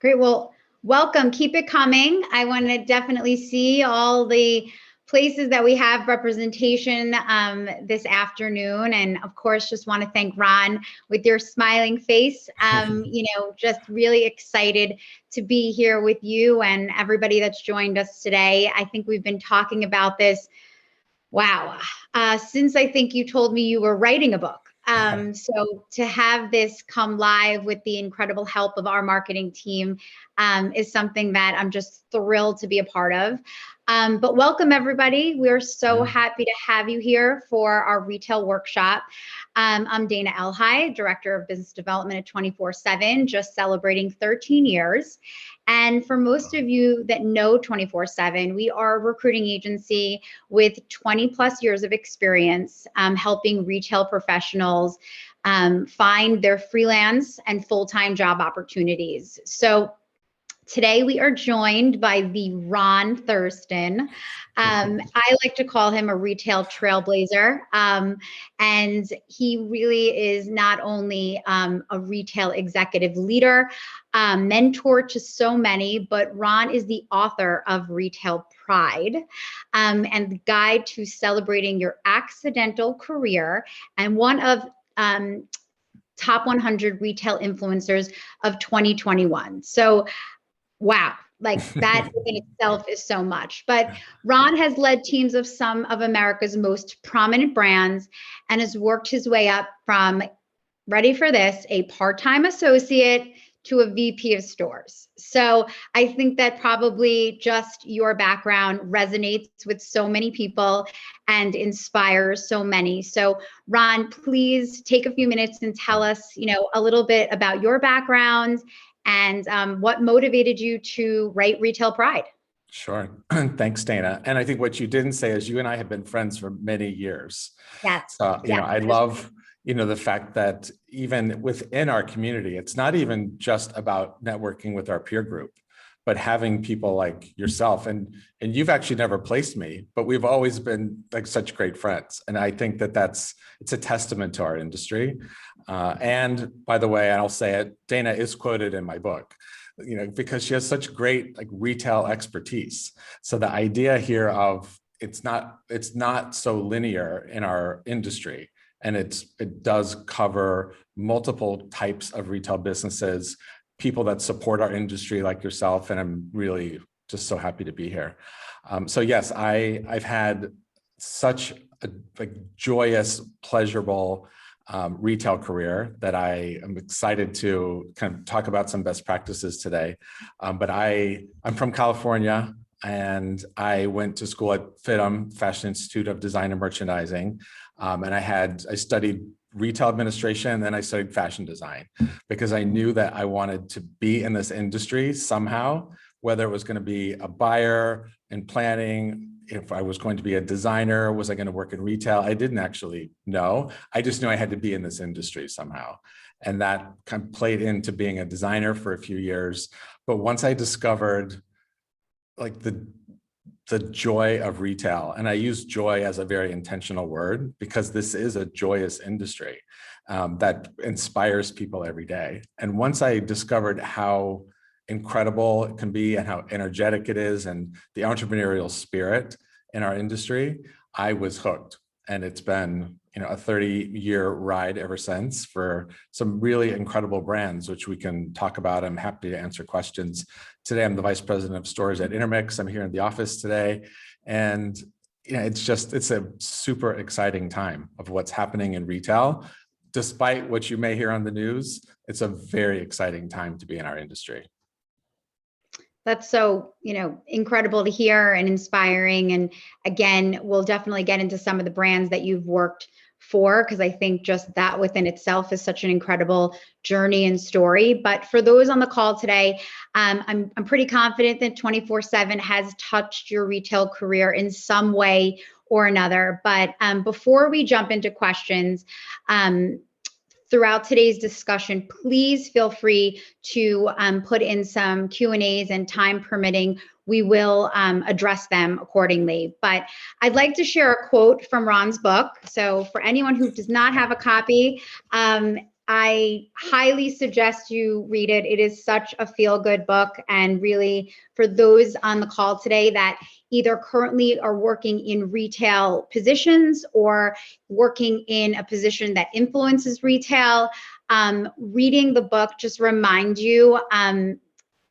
Great. Well, welcome. Keep it coming. I want to definitely see all the places that we have representation this afternoon. And of course, just want to thank Ron with your smiling face. Just really excited to be here with you and everybody that's joined us today. I think we've been talking about this, wow, since I think you told me you were writing a book. So to have this come live with the incredible help of our marketing team is something that I'm just thrilled to be a part of. But welcome everybody. We're so happy to have you here for our retail workshop. I'm Dana Elhai, Director of Business Development at 24/7, just celebrating 13 years. And for most of you that know 24/7, we are a recruiting agency with 20 plus years of experience helping retail professionals find their freelance and full-time job opportunities. So today we are joined by the Ron Thurston. I like to call him a retail trailblazer. And he really is not only a retail executive leader, mentor to so many, but Ron is the author of Retail Pride and the guide to celebrating your accidental career, and one of top 100 retail influencers of 2021. So wow, like that in itself is so much. But Ron has led teams of some of America's most prominent brands and has worked his way up from, ready for this, a part-time associate to a VP of stores. So I think that probably just your background resonates with so many people and inspires so many. So Ron, please take a few minutes and tell us, a little bit about your background and what motivated you to write Retail Pride. Sure. Thanks, Dana. And I think what you didn't say is you and I have been friends for many years. Yes. So, I love, the fact that even within our community, it's not even just about networking with our peer group, but having people like yourself, and you've actually never placed me, but we've always been like such great friends. And I think that it's a testament to our industry. And by the way, I'll say it, Dana is quoted in my book, because she has such great retail expertise. So the idea here of it's not so linear in our industry, and it does cover multiple types of retail businesses, people that support our industry like yourself, and I'm really just so happy to be here. So yes, I've had such a joyous, pleasurable retail career that I am excited to kind of talk about some best practices today. But I'm from California, and I went to school at FIDM, Fashion Institute of Design and Merchandising, and I studied retail administration, and then I studied fashion design because I knew that I wanted to be in this industry somehow, whether it was going to be a buyer in planning, if I was going to be a designer, was I going to work in retail? I didn't actually know. I just knew I had to be in this industry somehow. And that kind of played into being a designer for a few years. But once I discovered the joy of retail, and I use joy as a very intentional word because this is a joyous industry that inspires people every day. And once I discovered how incredible it can be and how energetic it is and the entrepreneurial spirit in our industry, I was hooked. And it's been a 30-year ride ever since for some really incredible brands, which we can talk about. I'm happy to answer questions. Today, I'm the Vice President of Stores at Intermix. I'm here in the office today. And it's a super exciting time of what's happening in retail. Despite what you may hear on the news, it's a very exciting time to be in our industry. That's so, incredible to hear and inspiring. And again, we'll definitely get into some of the brands that you've worked for, because I think just that within itself is such an incredible journey and story. But for those on the call today, I'm pretty confident that 24/7 has touched your retail career in some way or another. But before we jump into questions, throughout today's discussion, please feel free to put in some Q&As, and time permitting, we will address them accordingly. But I'd like to share a quote from Ron's book. So for anyone who does not have a copy, I highly suggest you read it. It is such a feel-good book. And really, for those on the call today that either currently are working in retail positions or working in a position that influences retail, reading the book just reminds you,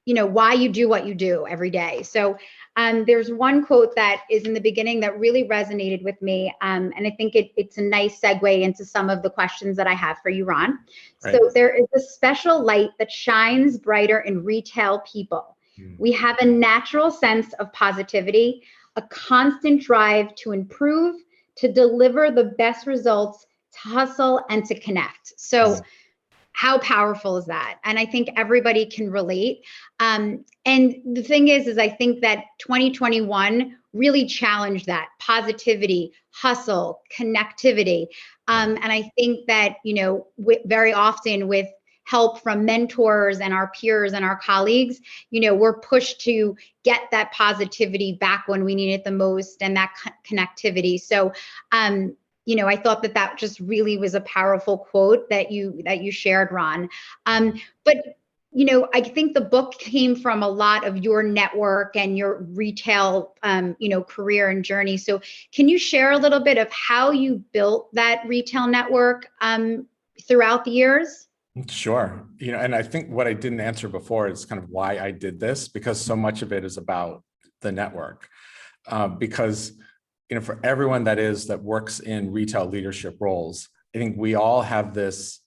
why you do what you do every day. So there's one quote that is in the beginning that really resonated with me. And I think it's a nice segue into some of the questions that I have for you, Ron. Right. So there is a special light that shines brighter in retail people. We have a natural sense of positivity, a constant drive to improve, to deliver the best results, to hustle, and to connect. So how powerful is that? And I think everybody can relate. And the thing is I think that 2021 really challenged that positivity, hustle, connectivity. And I think that, very often with help from mentors and our peers and our colleagues, we're pushed to get that positivity back when we need it the most, and that connectivity. So, I thought that just really was a powerful quote that you shared, Ron. But I think the book came from a lot of your network and your retail, career and journey. So can you share a little bit of how you built that retail network throughout the years? Sure. And I think what I didn't answer before is kind of why I did this, because so much of it is about the network. Because for everyone that works in retail leadership roles, I think we all have this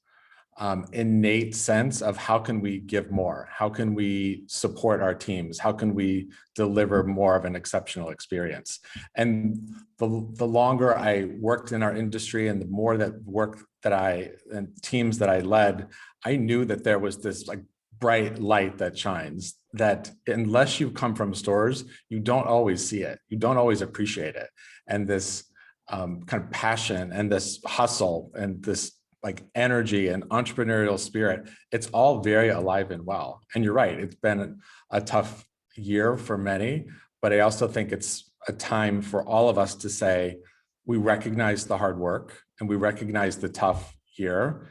innate sense of how can we give more? How can we support our teams? How can we deliver more of an exceptional experience? And the longer I worked in our industry and the more that work and teams that I led, I knew that there was this bright light that shines, that unless you come from stores, you don't always see it. You don't always appreciate it. And this kind of passion and this hustle and this energy and entrepreneurial spirit, it's all very alive and well. And you're right, it's been a tough year for many, but I also think it's a time for all of us to say, we recognize the hard work and we recognize the tough year,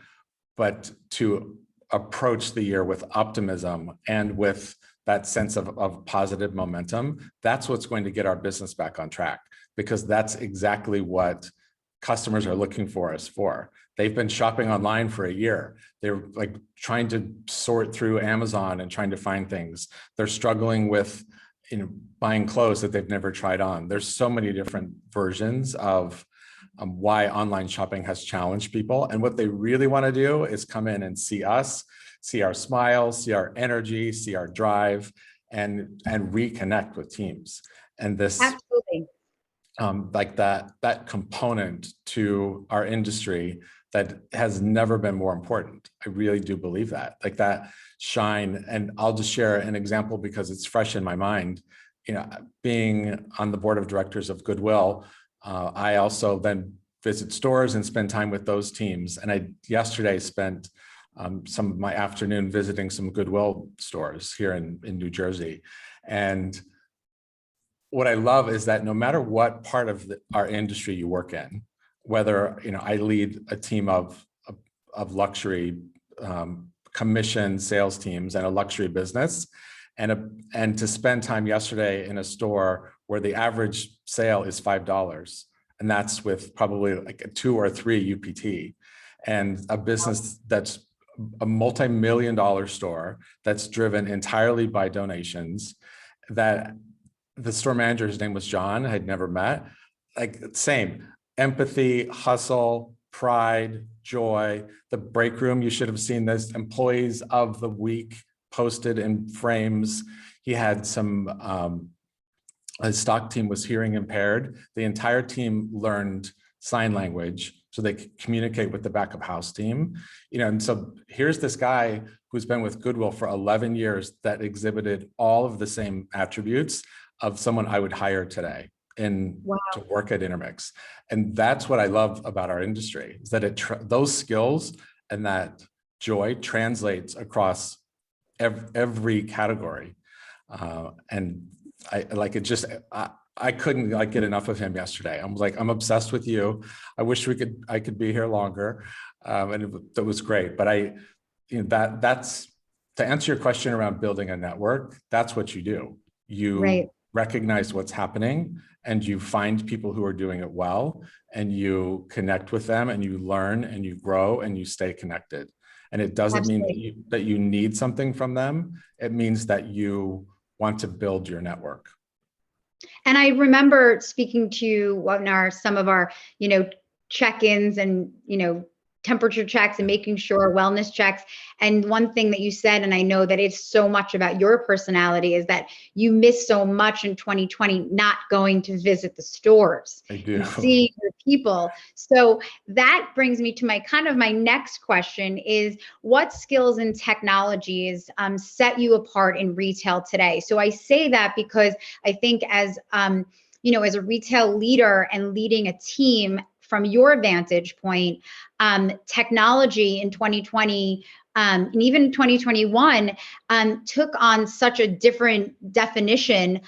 but to approach the year with optimism and with that sense of positive momentum. That's what's going to get our business back on track, because that's exactly what customers are looking for us for. They've been shopping online for a year. They're trying to sort through Amazon and trying to find things. They're struggling with buying clothes that they've never tried on. There's so many different versions of why online shopping has challenged people. And what they really want to do is come in and see us, see our smile, see our energy, see our drive, and reconnect with teams. And this Absolutely. that component to our industry that has never been more important. I really do believe that shine. And I'll just share an example because it's fresh in my mind. Being on the board of directors of Goodwill, I also then visit stores and spend time with those teams. And I yesterday spent some of my afternoon visiting some Goodwill stores here in New Jersey. And what I love is that no matter what part of our industry you work in, whether I lead a team of luxury commission sales teams and a luxury business, and to spend time yesterday in a store where the average sale is $5, and that's with probably a 2 or 3 UPT, and a business that's a multi-million-dollar store that's driven entirely by donations, that the store manager, his name was John, I had never met, same empathy, hustle, pride, joy. The break room, you should have seen this, employees of the week posted in frames. He had his stock team was hearing impaired. The entire team learned sign language so they could communicate with the back of house team. And so here's this guy who's been with Goodwill for 11 years that exhibited all of the same attributes of someone I would hire today to work at Intermix. And that's what I love about our industry, is that those skills and that joy translates across every category. And I couldn't get enough of him yesterday. I'm obsessed with you. I wish I could be here longer. that was great. But that's to answer your question around building a network. That's what you do. You recognize what's happening and you find people who are doing it well and you connect with them and you learn and you grow and you stay connected. And it doesn't mean that you need something from them. It means that you want to build your network. And I remember speaking to you on some of our, check-ins and, temperature checks and making sure wellness checks. And one thing that you said, and I know that it's so much about your personality, is that you missed so much in 2020 not going to visit the stores. I do. And seeing your people. So that brings me to my next question is, what skills and technologies set you apart in retail today? So I say that because I think as as a retail leader and leading a team from your vantage point, technology in 2020 and even 2021 took on such a different definition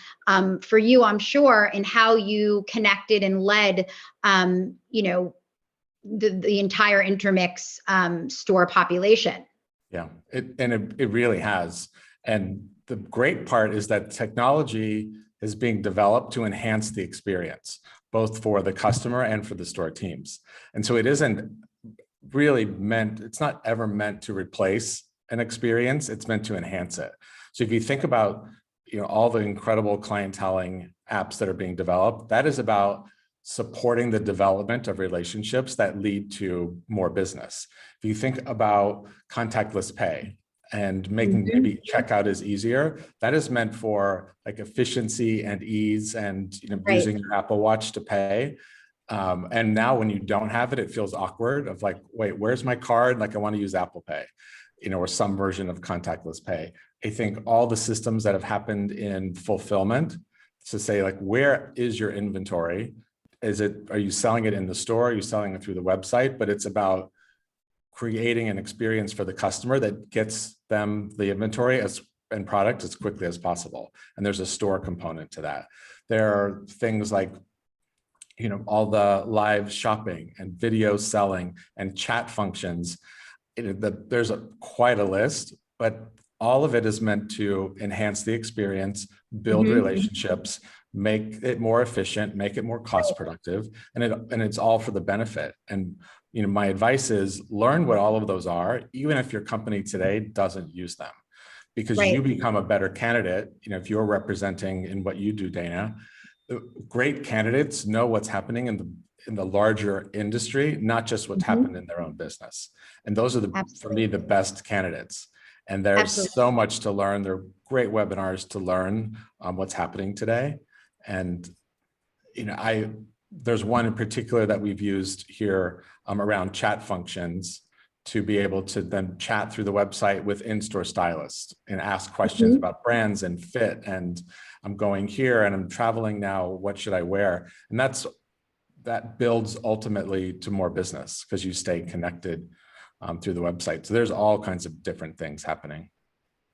for you, I'm sure, in how you connected and led, the entire Intermix store population. Yeah, it really has. And the great part is that technology is being developed to enhance the experience, both for the customer and for the store teams. And so it isn't really it's not ever meant to replace an experience, it's meant to enhance it. So if you think about, all the incredible clienteling apps that are being developed, that is about supporting the development of relationships that lead to more business. If you think about contactless pay and making maybe checkout is easier, that is meant for like efficiency and ease and using your Apple Watch to pay. And now when you don't have it, it feels awkward of like, wait, where's my card? Like I want to use Apple Pay, or some version of contactless pay. I think all the systems that have happened in fulfillment to say like, where is your inventory? Are you selling it in the store? Are you selling it through the website? But it's about creating an experience for the customer that gets them the inventory and product as quickly as possible. And there's a store component to that. There are things like, all the live shopping and video selling and chat functions. There's quite a list, but all of it is meant to enhance the experience, build relationships, make it more efficient, make it more cost productive, and it's all for the benefit. And my advice is learn what all of those are, even if your company today doesn't use them, because you become a better candidate. If you're representing in what you do, Dana, great candidates know what's happening in the larger industry, not just what's happened in their own business. And those are for me, the best candidates. And there's so much to learn. There are great webinars to learn what's happening today. And, there's one in particular that we've used here around chat functions to be able to then chat through the website with in-store stylists and ask questions about brands and fit. And I'm going here and I'm traveling now, what should I wear? And that builds ultimately to more business because you stay connected through the website. So there's all kinds of different things happening.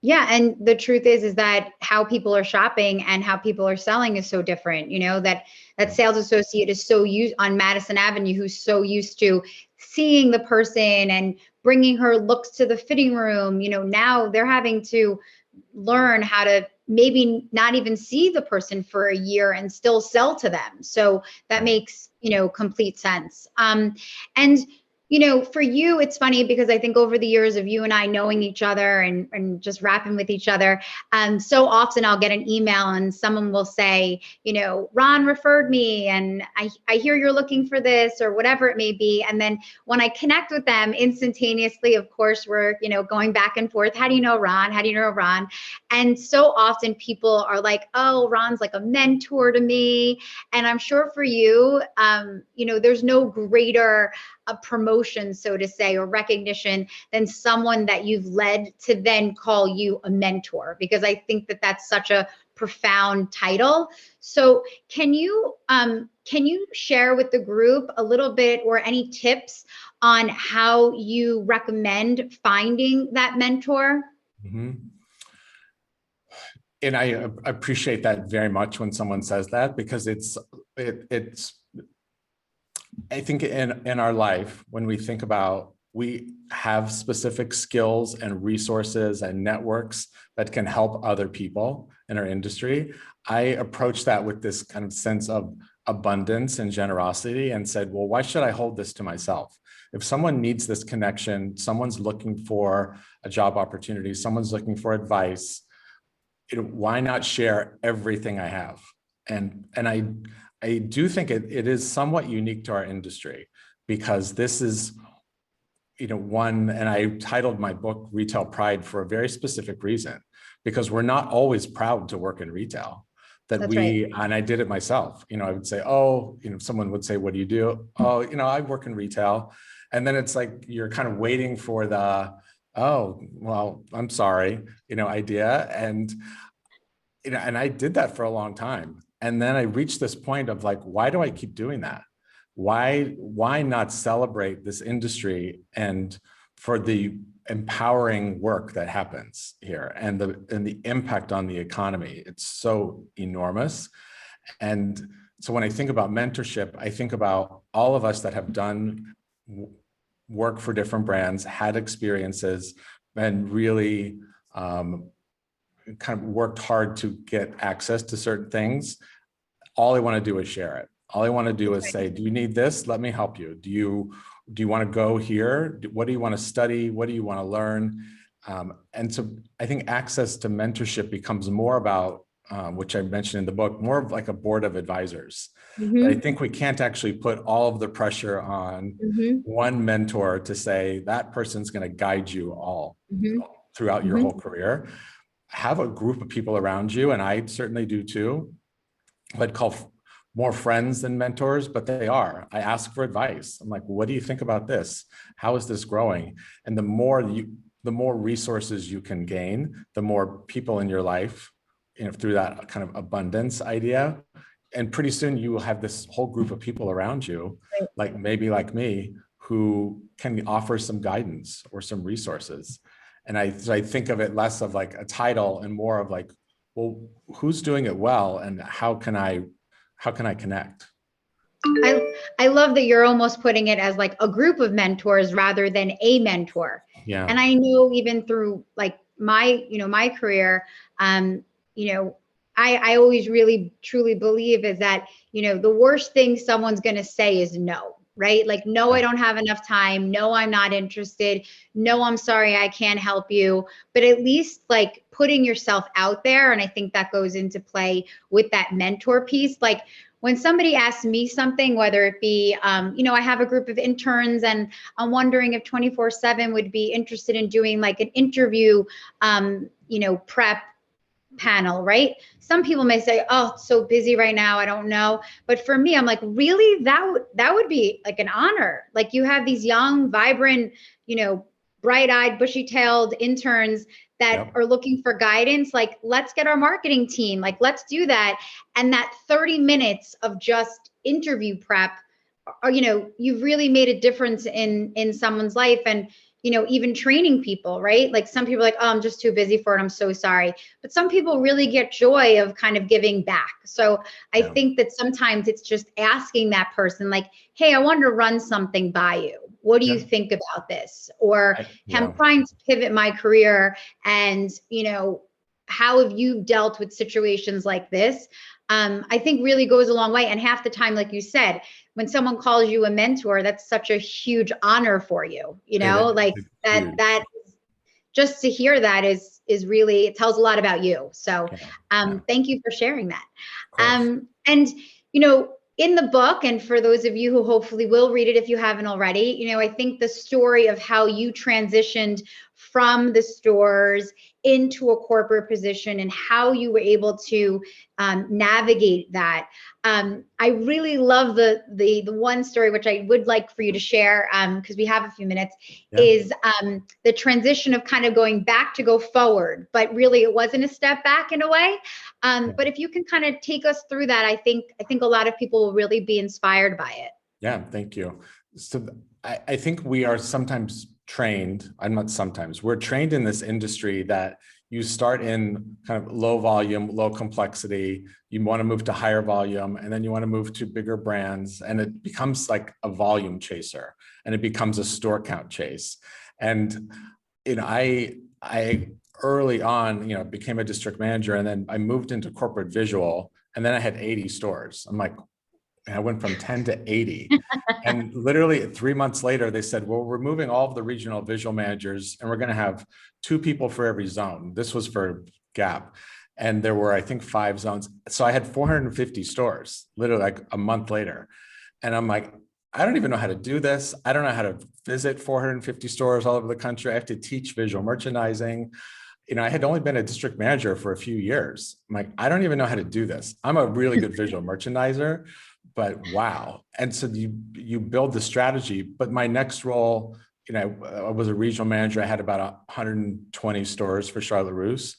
Yeah. And the truth is that how people are shopping and how people are selling is so different. That sales associate is so used on Madison Avenue, who's so used to seeing the person and bringing her looks to the fitting room. Now they're having to learn how to maybe not even see the person for a year and still sell to them. So that makes, complete sense. And for you, it's funny because I think over the years of you and I knowing each other and just rapping with each other, so often I'll get an email and someone will say, Ron referred me and I hear you're looking for this or whatever it may be. And then when I connect with them instantaneously, of course, we're, going back and forth. How do you know Ron? How do you know Ron? And so often people are like, oh, Ron's like a mentor to me. And I'm sure for you, there's no greater a promotion, so to say, or recognition than someone that you've led to then call you a mentor, because I think that that's such a profound title. So can you share with the group a little bit or any tips on how you recommend finding that mentor? And I appreciate that very much when someone says that, because it's I think in our life, when we think about we have specific skills and resources and networks that can help other people in our industry. I approached that with this kind of sense of abundance and generosity and said, well, why should I hold this to myself? If someone needs this connection, someone's looking for a job opportunity, someone's looking for advice, why not share everything I have? And I do think it is somewhat unique to our industry, because this is, one, and I titled my book Retail Pride for a very specific reason, because we're not always proud to work in retail. That's right. And I did it myself. I would say, someone would say, what do you do? Oh, I work in retail. And then it's like, you're kind of waiting for the, oh, well, I'm sorry, idea. And, and I did that for a long time. And then I reached this point of like, why do I keep doing that? Why not celebrate this industry and for the empowering work that happens here and the impact on the economy? It's so enormous. And so when I think about mentorship, I think about all of us that have done work for different brands, had experiences, and really kind of worked hard to get access to certain things. All I want to do is share it. All I want to do is say, do you need this? Let me help you. Do you want to go here? What do you want to study? What do you want to learn? And so I think access to mentorship becomes more about, which I mentioned in the book, more of like a board of advisors. Mm-hmm. But I think we can't actually put all of the pressure on one mentor to say that person's going to guide you all throughout your whole career. Have a group of people around you, and I certainly do too. I'd call more friends than mentors, but they are. I ask for advice. I'm like, what do you think about this? How is this growing? And the more resources you can gain, the more people in your life, through that kind of abundance idea. And pretty soon you will have this whole group of people around you, like maybe like me, who can offer some guidance or some resources. And I think of it less of like a title and more of like, well, who's doing it well, and how can I connect? I love that you're almost putting it as like a group of mentors rather than a mentor. Yeah. And I know even through like my career, I always really truly believe is that, the worst thing someone's going to say is no, right? Like, no, I don't have enough time. No, I'm not interested. No, I'm sorry, I can't help you. But at least like putting yourself out there. And I think that goes into play with that mentor piece. Like when somebody asks me something, whether it be, I have a group of interns and I'm wondering if 24/7 would be interested in doing like an interview, prep panel, right? Some people may say, oh, it's so busy right now, I don't know. But for me, I'm like, really? That would be like an honor. Like you have these young, vibrant, bright-eyed, bushy-tailed interns that are looking for guidance. Like, let's get our marketing team, like, let's do that. And that 30 minutes of just interview prep, or, you've really made a difference in someone's life. And even training people, right? Like some people are like, oh, I'm just too busy for it, I'm so sorry. But some people really get joy of kind of giving back. So I think that sometimes it's just asking that person like, hey, I wanted to run something by you. What do you think about this? Or I'm trying to pivot my career, and, how have you dealt with situations like this? I think really goes a long way. And half the time, like you said, when someone calls you a mentor, that's such a huge honor for you, like that just to hear that is really, it tells a lot about you. So thank you for sharing that. And, in the book, and for those of you who hopefully will read it if you haven't already, I think the story of how you transitioned from the stores into a corporate position and how you were able to navigate that. I really love the one story, which I would like for you to share, because we have a few minutes, is the transition of kind of going back to go forward, but really it wasn't a step back in a way. But if you can kind of take us through that, I think a lot of people will really be inspired by it. Yeah, thank you. So I think we are sometimes trained, we're trained in this industry that you start in kind of low volume, low complexity. You want to move to higher volume, and then you want to move to bigger brands, and it becomes like a volume chaser, and it becomes a store count chase. And I early on, became a district manager, and then I moved into corporate visual, and then I had 80 stores. I'm like, I went from 10 to 80. And literally 3 months later, they said, well, we're moving all of the regional visual managers, and we're going to have 2 people for every zone. This was for Gap. And there were, I think, 5 zones. So I had 450 stores, literally like a month later. And I'm like, I don't even know how to do this. I don't know how to visit 450 stores all over the country. I have to teach visual merchandising. I had only been a district manager for a few years. I'm like, I don't even know how to do this. I'm a really good visual merchandiser, but wow. And so you build the strategy. But my next role, I was a regional manager. I had about 120 stores for Charlotte Russe.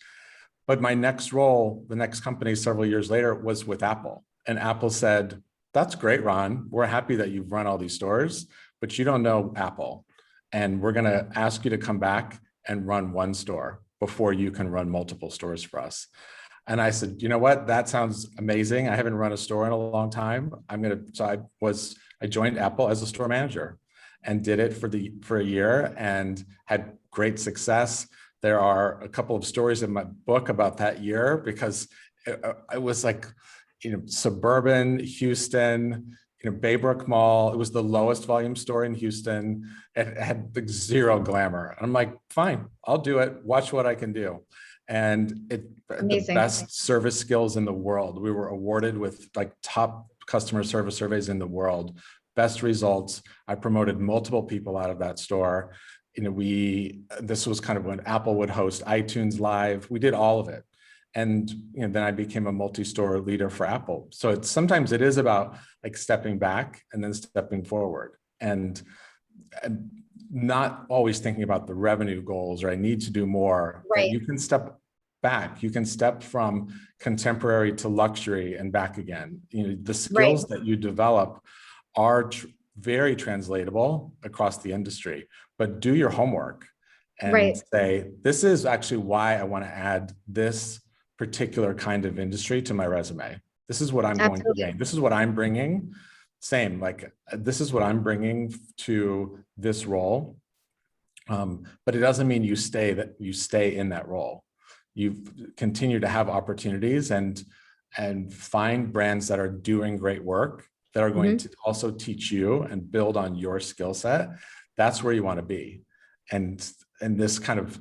But my next role, the next company several years later, was with Apple. And Apple said, that's great, Ron. We're happy that you've run all these stores, but you don't know Apple. And we're going to ask you to come back and run 1 store before you can run multiple stores for us. And I said, you know what? That sounds amazing. I haven't run a store in a long time. I joined Apple as a store manager and did it for a year and had great success. There are a couple of stories in my book about that year because it was like, suburban Houston, Baybrook Mall. It was the lowest volume store in Houston. It had like 0 glamour. I'm like, fine, I'll do it. Watch what I can do. And the best service skills in the world. We were awarded with like top customer service surveys in the world, best results. I promoted multiple people out of that store. This was kind of when Apple would host iTunes Live. We did all of it. And then I became a multi-store leader for Apple. So sometimes it is about like stepping back and then stepping forward, and not always thinking about the revenue goals or I need to do more. Right. You can step back. You can step from contemporary to luxury and back again. The skills that you develop are very translatable across the industry, but do your homework and say, this is actually why I want to add this particular kind of industry to my resume. This is what I'm going to gain. This is what I'm bringing. Same, like this is what I'm bringing to this role. But it doesn't mean you stay in that role. You continue to have opportunities and find brands that are doing great work that are going to also teach you and build on your skill set. That's where you want to be. And this kind of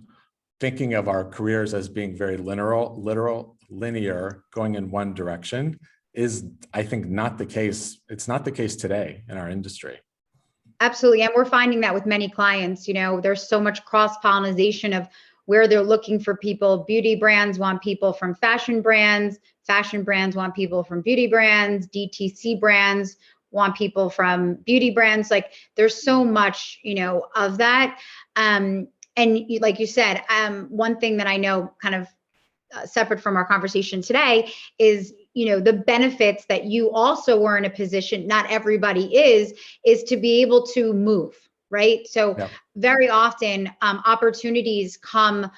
thinking of our careers as being very linear, going in one direction is, I think, not the case. It's not the case today in our industry. Absolutely. And we're finding that with many clients. There's so much cross-pollination of where they're looking for people. Beauty brands want people from fashion brands want people from beauty brands, DTC brands want people from beauty brands. Like there's so much, of that. And like you said, one thing that I know kind of separate from our conversation today is, the benefits that you also were in a position, not everybody is to be able to move, right? So very often opportunities come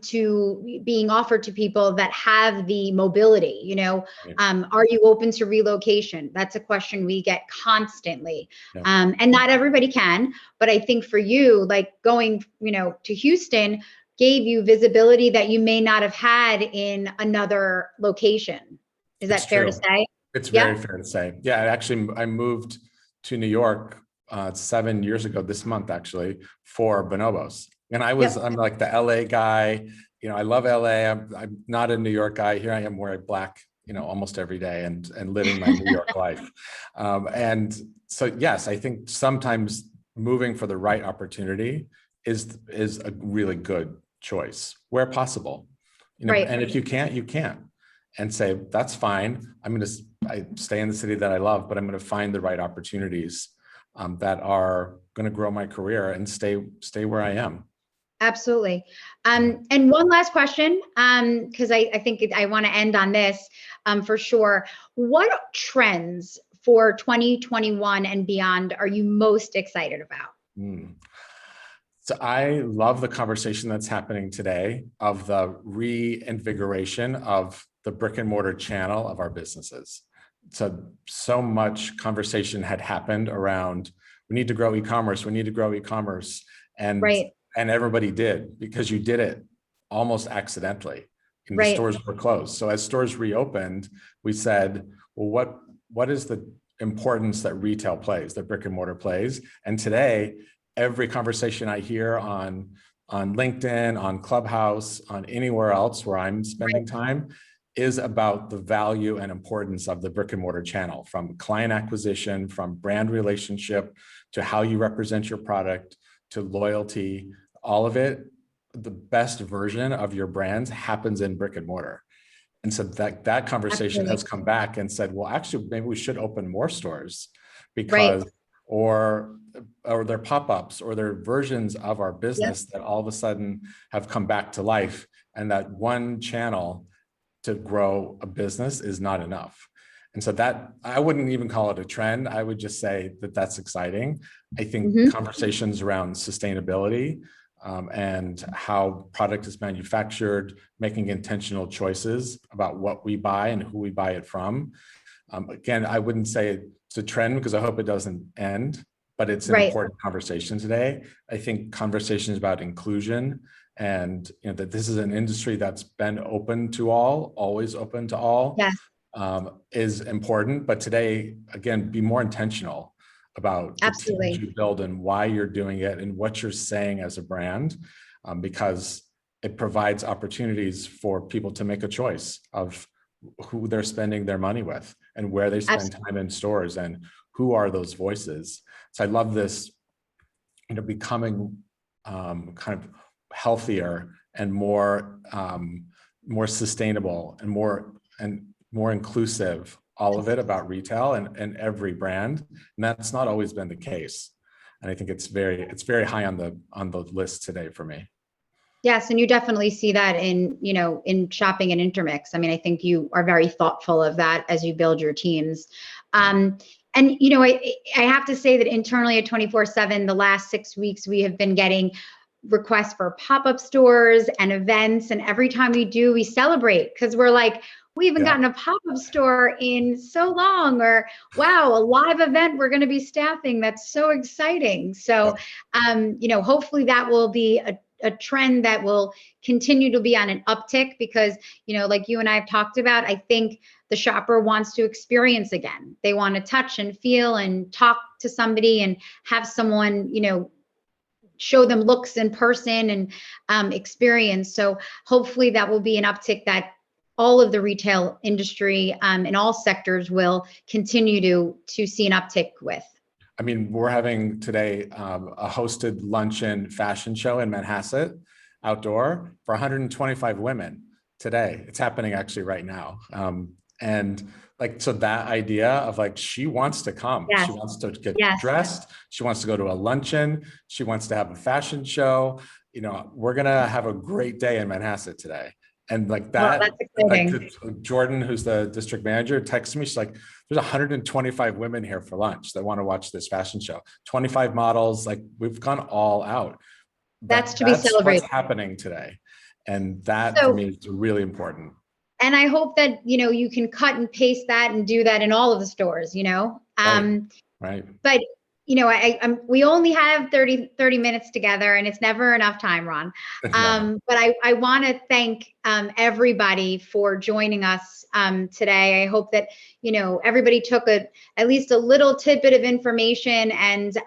to being offered to people that have the mobility, are you open to relocation? That's a question we get constantly. And not everybody can, but I think for you, like going, to Houston gave you visibility that you may not have had in another location. Is that fair to say? It's very fair to say. Yeah, actually, I moved to New York 7 years ago this month, actually, for Bonobos. And I'm like the LA guy. I love LA. I'm not a New York guy. Here I am wearing black, almost every day and living my New York life. And so, yes, I think sometimes moving for the right opportunity is a really good choice where possible. And if you can't, you can't. And say, that's fine. I stay in the city that I love, but I'm going to find the right opportunities that are going to grow my career and stay where I am. Absolutely. And one last question, because I think I want to end on this for sure. What trends for 2021 and beyond are you most excited about? So I love the conversation that's happening today of the reinvigoration of the brick and mortar channel of our businesses. So much conversation had happened around, we need to grow e-commerce, we need to grow e-commerce. And, Right. and everybody did, because you did it almost accidentally. And the Right. stores were closed. So as stores reopened, we said, well, what is the importance that retail plays, that brick and mortar plays? And today, every conversation I hear on LinkedIn, on Clubhouse, on anywhere else where I'm spending time is about the value and importance of the brick and mortar channel, from client acquisition, from brand relationship, to how you represent your product, to loyalty, all of it. The best version of your brands happens in brick and mortar. And so that conversation has come back and said, well, actually, maybe we should open more stores, because, or their pop-ups or their versions of our business that all of a sudden have come back to life. And that one channel to grow a business is not enough. And so that, I wouldn't even call it a trend. I would just say that that's exciting. I think conversations around sustainability, and how product is manufactured, making intentional choices about what we buy and who we buy it from. Again, I wouldn't say it's a trend, because I hope it doesn't end, but it's an important conversation today. I think conversations about inclusion, and that this is an industry that's been open to all, always open to all, is important. But today, again, be more intentional about the teams you build and why you're doing it and what you're saying as a brand, because it provides opportunities for people to make a choice of who they're spending their money with and where they spend time in stores and who are those voices. So I love this, becoming kind of healthier and more sustainable and more inclusive, all of it about retail and every brand. And that's not always been the case. And I think it's very high on the list today for me. Yes, and you definitely see that in shopping and Intermix. I mean, I think you are very thoughtful of that as you build your teams. And I have to say that internally at 24/7, the last 6 weeks, we have been getting requests for pop-up stores and events. And every time we do, we celebrate, because we're like, we haven't gotten a pop-up store in so long, or wow, a live event we're going to be staffing. That's so exciting. So, hopefully that will be a trend that will continue to be on an uptick, because, like you and I have talked about, I think the shopper wants to experience again. They want to touch and feel and talk to somebody and have someone, show them looks in person and experience. So hopefully that will be an uptick that all of the retail industry in all sectors will continue to see an uptick with. I mean, we're having today a hosted luncheon fashion show in Manhasset outdoor for 125 women today. It's happening actually right now. And so that idea of she wants to come, she wants to get dressed, she wants to go to a luncheon, she wants to have a fashion show. We're going to have a great day in Manhasset today. And that's exciting. Jordan, who's the district manager, texted me. She's like, there's 125 women here for lunch that want to watch this fashion show. 25 models, we've gone all out. That's to be celebrated. What's happening today. And that for me is really important. And I hope that, you can cut and paste that and do that in all of the stores, Right. But we only have 30 minutes together, and it's never enough time, Ron. But I want to thank everybody for joining us today. I hope that, everybody took at least a little tidbit of information and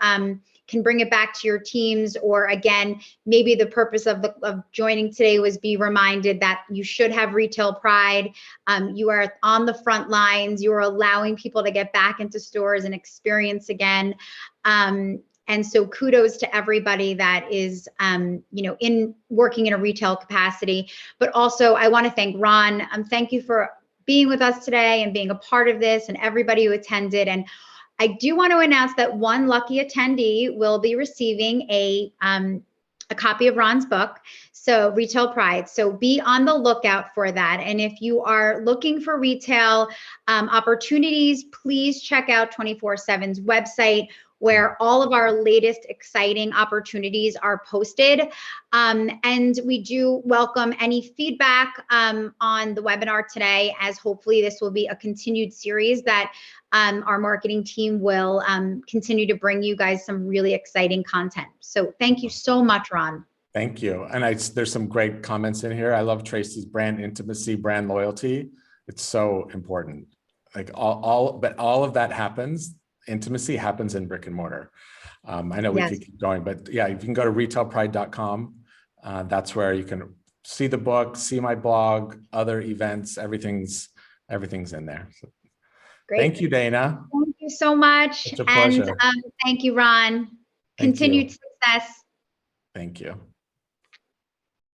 can bring it back to your teams. Or again, maybe the purpose of joining today was be reminded that you should have retail pride. You are on the front lines. You are allowing people to get back into stores and experience again. And so kudos to everybody that is, in working in a retail capacity. But also I want to thank Ron. Thank you for being with us today and being a part of this, and everybody who attended. And I do want to announce that one lucky attendee will be receiving a copy of Ron's book, so Retail Pride. So be on the lookout for that. And if you are looking for retail opportunities, please check out 24/7's website. where all of our latest exciting opportunities are posted. And we do welcome any feedback on the webinar today, as hopefully this will be a continued series that our marketing team will continue to bring you guys some really exciting content. So thank you so much, Ron. Thank you. And there's some great comments in here. I love Tracy's brand intimacy, brand loyalty. It's so important. Like but all of that happens, intimacy happens in brick and mortar. I know we could keep going, but yeah, you can go to retailpride.com. That's where you can see the book, see my blog, other events, everything's in there. So, great. Thank you, Dana. Thank you so much. It's a pleasure. And thank you, Ron. Continued success. Thank you.